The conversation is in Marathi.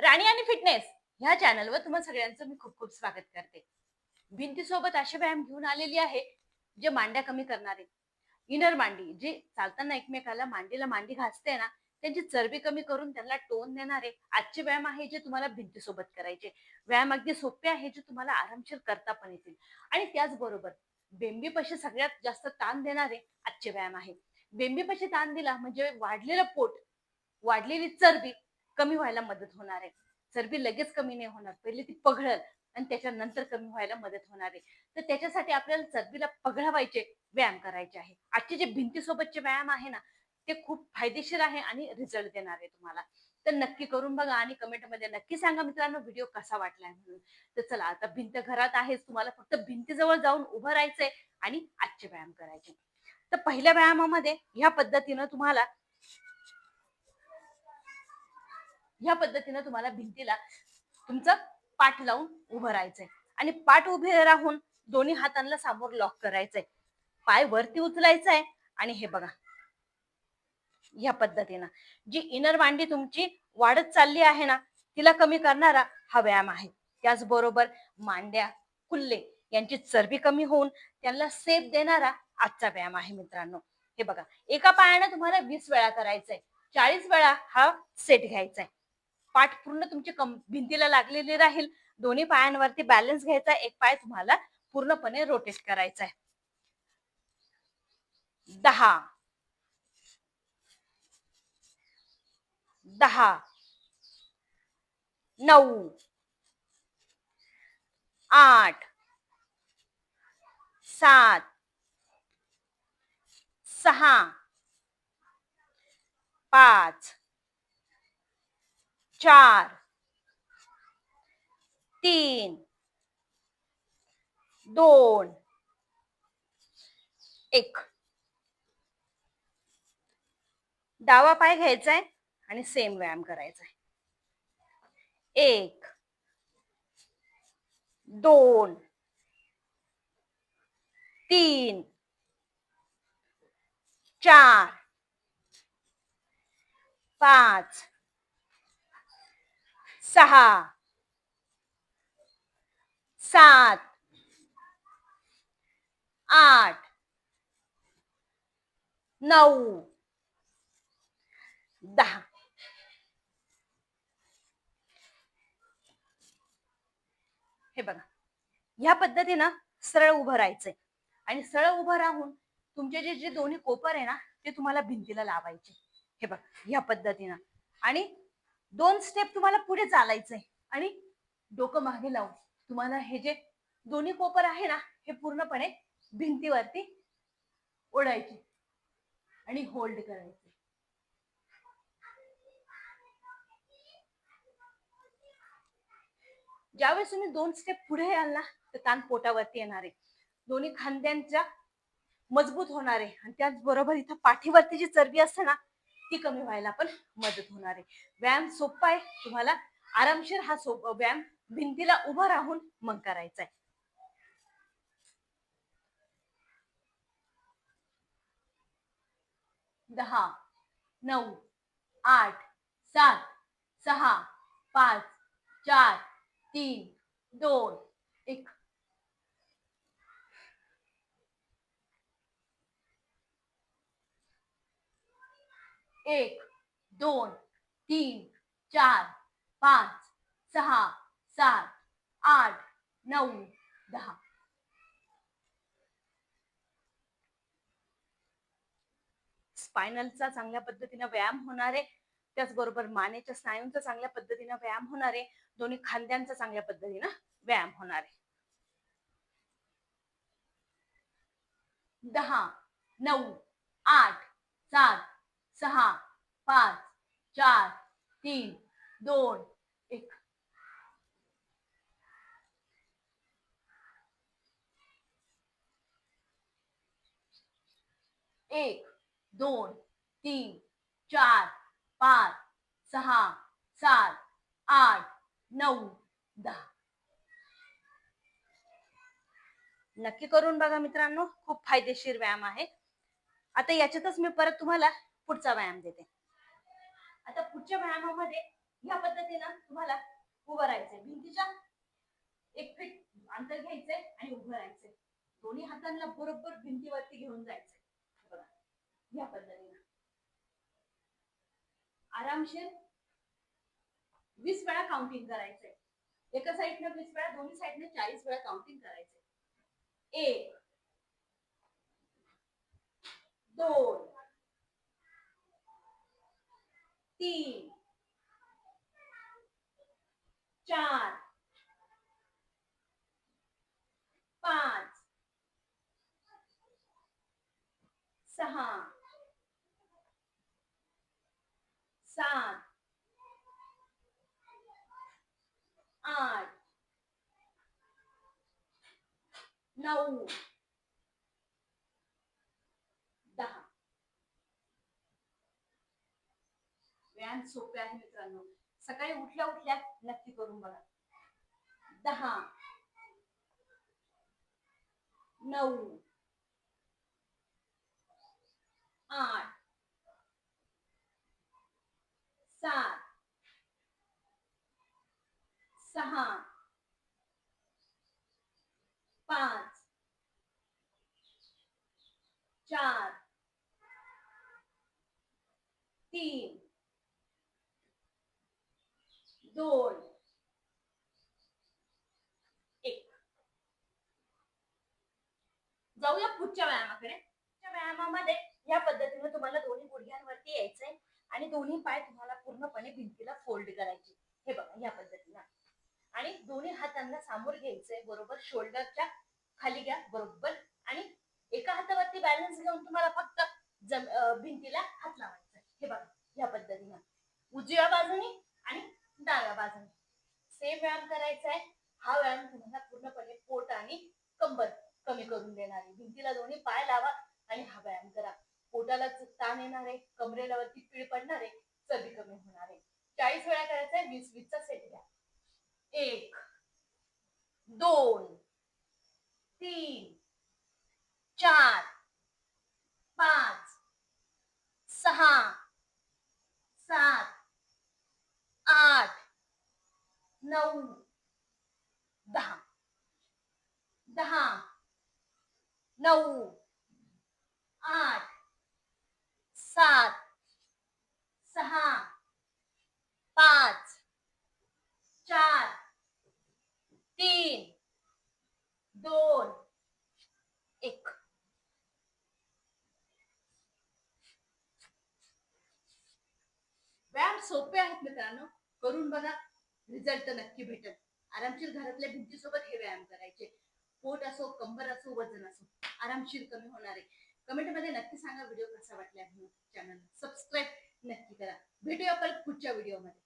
राणी आणि फिटनेस ह्या चॅनलवर तुम्हा सगळ्यांचं मी खूप खूप स्वागत करते. भिंतीसोबत असे व्यायाम घेऊन आलेली आहे जे मांड्या कमी करणारे. इनर मांडी जी चालताना एकमेकाला मांडीला मांडी घासते ना, त्यांची चरबी कमी करून त्यांना टोन देणारे आजचे व्यायाम आहे जे तुम्हाला भिंतीसोबत करायचे. व्यायाम अगदी सोपे आहे जे तुम्हाला आरामशीर करता पण येतील. आणि त्याचबरोबर बेंबीपाशी सगळ्यात जास्त ताण देणारे आजचे व्यायाम आहे. बेंबीपाशी ताण दिला म्हणजे वाढलेलं पोट, वाढलेली चरबी कमी व्हायला मदत होणार आहे. चरबी लगेच कमी नाही होणार. पहिले ती पघळल आणि त्याच्यानंतर कमी व्हायला मदत होणार आहे. तर त्याच्यासाठी आपल्याला चरबीला पघळवायचे व्यायाम करायचे आहे. आजचे जे भिंतीसोबतचे व्यायाम आहे ना, ते खूप फायदेशीर आहे आणि रिझल्ट देणार आहे तुम्हाला. तर नक्की करून बघा आणि कमेंटमध्ये नक्की सांगा मित्रांनो व्हिडिओ कसा वाटलाय म्हणून. तर चला आता भिंत घरात आहेच. तुम्हाला फक्त भिंतीजवळ जाऊन उभं राहायचंय आणि आजचे व्यायाम करायचे. तर पहिल्या व्यायामामध्ये ह्या पद्धतीनं तुम्हाला भिंतीला तुमचं पाठ लावून उभं राहायचंय आणि पाठ उभे राहून दोन्ही हातांना समोर लॉक करायचंय. पाय वरती उचलायचाय आणि हे बघा या पद्धतीनं जी इनर मांडी तुमची वाढत चालली आहे ना, तिला कमी करणारा हा व्यायाम आहे. त्याचबरोबर मांड्या, कुल्ले यांची चरबी कमी होऊन त्यांना सेप देणारा आजचा व्यायाम आहे मित्रांनो. हे बघा एका पायाने तुम्हाला 20 वेळा करायचंय. 40 वेळा हा सेट घ्यायचा आहे. पाठ पूर्ण तुमची भिंतीला लागलेली राहील. दोन्ही पायांवरती बॅलन्स घ्यायचा. एक पाय तुम्हाला पूर्णपणे रोटेट करायचा आहे. 10 10 9 8 7 6 5 4 3 2 1. डावा पाय घ्यायचा आहे आणि सेम व्यायाम करायचा आहे. 1 2 3 4 5 6 7 8 9 10. हे बघा ह्या पद्धतीनं सरळ उभं राहायचंय आणि सरळ उभं राहून तुमचे जे जे दोन्ही कोपर आहे ना, ते तुम्हाला भिंतीला लावायचे. हे बघा ह्या पद्धतीनं आणि 2 स्टेप तुम्हाला पुढे चालायचंय आणि डोकं मागे लावून तुम्हाला हे जे दोन्ही कोपर आहे ना, हे पूर्णपणे भिंतीवरती ओढायचे आणि होल्ड करायचे. ज्यावेळेस तुम्ही 2 स्टेप पुढे याल ना, तर ताण पोटावरती येणार आहे. दोन्ही खांद्यांच्या मजबूत होणार आहे आणि त्याचबरोबर इथं पाठीवरती जी चरबी असते ना, ती कमी व्हायला पण मदत होणार आहे. व्यायाम सोपा आहे. तुम्हाला आरामशीर हा व्यायाम भिंतीला उभं राहून मग करायचा आहे. 10 9 8 7 6 5 4 3 2 1. 1 2 3 4 5 6 7 8 9 10. स्पायनलचा चांगल्या पद्धतीने व्यायाम होणार आहे. त्याचबरोबर मानेच्या स्नायूंचा चांगल्या पद्धतीने व्यायाम होणार आहे. दोन्ही खांद्यांचा चांगल्या पद्धतीने व्यायाम होणार आहे. 10 9 8 7 6 5 4 3 2 1. 1 2 3 4 5 6 7 8 9 10. नक्की करून बघा मित्रांनो. खूप फायदेशीर व्यायाम आहे. आता याच्यातच मी परत तुम्हाला पुढचा व्यायाम देते. आता पुढच्या व्यायामामध्ये या पद्धतीनं तुम्हाला उभं राहायचंय. भिंतीच्या 1 फीट अंतर घ्यायचंय आणि उभं राहायचंय. दोन्ही हातांना बरोबर भिंतीवरती घेऊन जायचंय. बघा या पद्धतीनं आरामशीर 20 वेळा काउंटिंग करायचंय. एका साईडनं 20 वेळा, दोन्ही साईडने 40 वेळा काउंटिंग करायचंय. 1 2 3 4 5 6 7 8 9 10. व्यायाम सोपे आहे मित्रांनो. सकाळी उठल्या उठल्या नक्की करून बघा. 10 9 8 7 6 5 4 3 2 1. जाऊया पुढच्या व्यायामाकडे. पुढच्या व्यायामामध्ये या पद्धतीने तुम्हाला दोन्ही गुडघ्यांवरती यायचंय आणि दोन्ही पाय तुम्हाला पूर्णपणे भिंतीला फोल्ड करायचे. हे बघा या पद्धतीने. आणि दोन्ही हातांना सामोर घ्यायचंय. बरोबर शोल्डरच्या खाली घ्या बरोबर. आणि एका हातावरती बॅलन्स घेऊन तुम्हाला फक्त भिंतीला हात लावायचा. हे बघा या पद्धतीने. उजव्या बाजूने आणि डाव्या बाजूने सेम व्यायाम करायचा आहे. हा व्यायाम तुम्हाला पूर्णपणे पोट आणि कंबर कमी करून देणार आहे. भिंतीला दोन्ही पाय लावा आणि हा व्यायाम करा. पोटाला ताण येणार आहे, कमरेला वरती पीळ पडणार आहे, चरबी कमी होणार आहे. 40 वेळा करायचा आहे. 20-20 चा सेट घ्या. 1 2 3 4 5 6 7 8 9 10 10 9 8 7 6 5 4 3 2 1. व्यायाम सोपे आहेत मित्रांनो. करून बघा. रिझल्ट नक्की भेटेल. आरामशीर घरातल्या भिंतीसोबत हे व्यायाम करायचे. पोट असो, कंबर असो, वजन असो, आरामशीर कमी होणार आहे. कमेंटमध्ये नक्की सांगा व्हिडिओ कसा वाटला. चॅनल सबस्क्राईब नक्की करा. भेटूया परत पुढच्या व्हिडिओमध्ये.